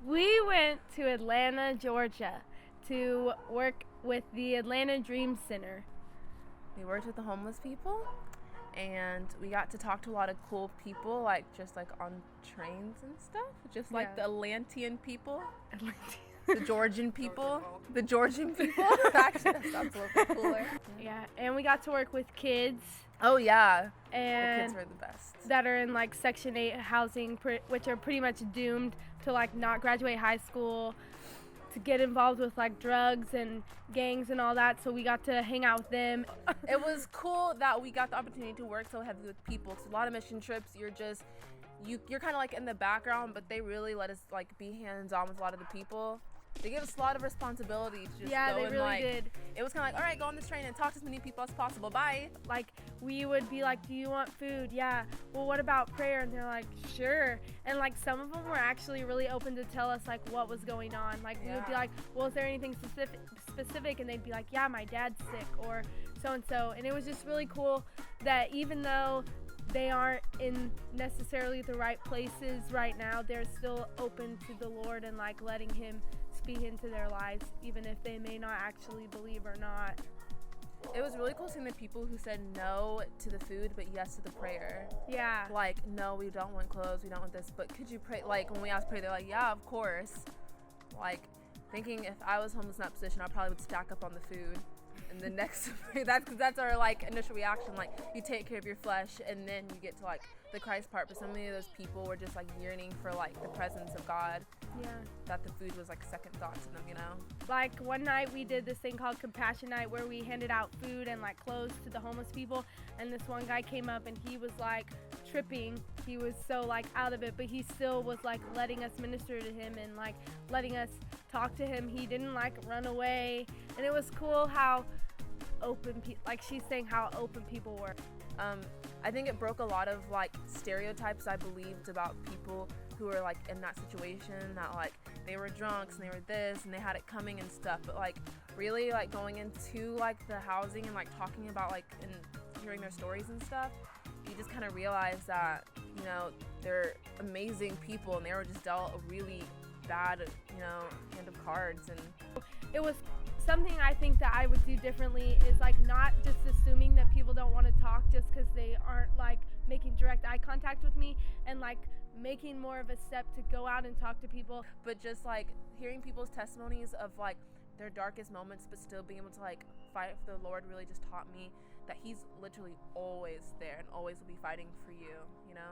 We went to Atlanta, Georgia to work with the Atlanta Dream Center. We worked with the homeless people, and we got to talk to a lot of cool people, like just like on trains and stuff, just like the Atlantean people. The Georgian people. The Georgian people. Actually, that sounds a little bit cooler. Yeah, and we got to work with kids. Oh, yeah. And the kids were the best. That are in like Section 8 housing, which are pretty much doomed to like not graduate high school, to get involved with like drugs and gangs and all that. So we got to hang out with them. It was cool that we got the opportunity to work so heavily with people. It's a lot of mission trips. You're kind of like in the background, but they really let us like be hands-on with a lot of the people. They gave us a lot of responsibility to just go they and really like, did. It was kind of like, all right, go on this train and talk to as many people as possible. Bye. Like we would be like, do you want food? Yeah. Well, what about prayer? And they're like, sure. And like some of them were actually really open to tell us like what was going on. Like we would be like, well, is there anything specific? And they'd be like, yeah, my dad's sick or so and so. And it was just really cool that even though they aren't in necessarily the right places right now, they're still open to the Lord and like letting him speak into their lives, even if they may not actually believe or not. It was really cool seeing the people who said no to the food but yes to the prayer. Yeah. Like, no, we don't want clothes, we don't want this, but could you pray? Like, when we asked pray, they're like, yeah, of course. Like, thinking if I was homeless in that position, I probably would stack up on the food. And the next, that's our like initial reaction. Like, you take care of your flesh, and then you get to like the Christ part. But so many of those people were just like yearning for like the presence of God. Yeah. That the food was like second thought to them, you know. Like one night we did this thing called Compassion Night where we handed out food and like clothes to the homeless people. And this one guy came up and he was like tripping. He was so like out of it, but he still was like letting us minister to him and like letting us talk to him. He didn't like run away, and it was cool how open like she's saying how open people were. I think it broke a lot of like stereotypes I believed about people who were like in that situation, that like they were drunks and they were this and they had it coming and stuff. But like really like going into like the housing and like talking about like and hearing their stories and stuff, you just kind of realize that, you know, they're amazing people and they were just dealt a really bad, you know, hand of cards. And it was something I think that I would do differently is like not just assuming that people don't want to talk just because they aren't like making direct eye contact with me, and like making more of a step to go out and talk to people. But just like hearing people's testimonies of like their darkest moments, but still being able to like fight for the Lord really just taught me that he's literally always there and always will be fighting for you, you know?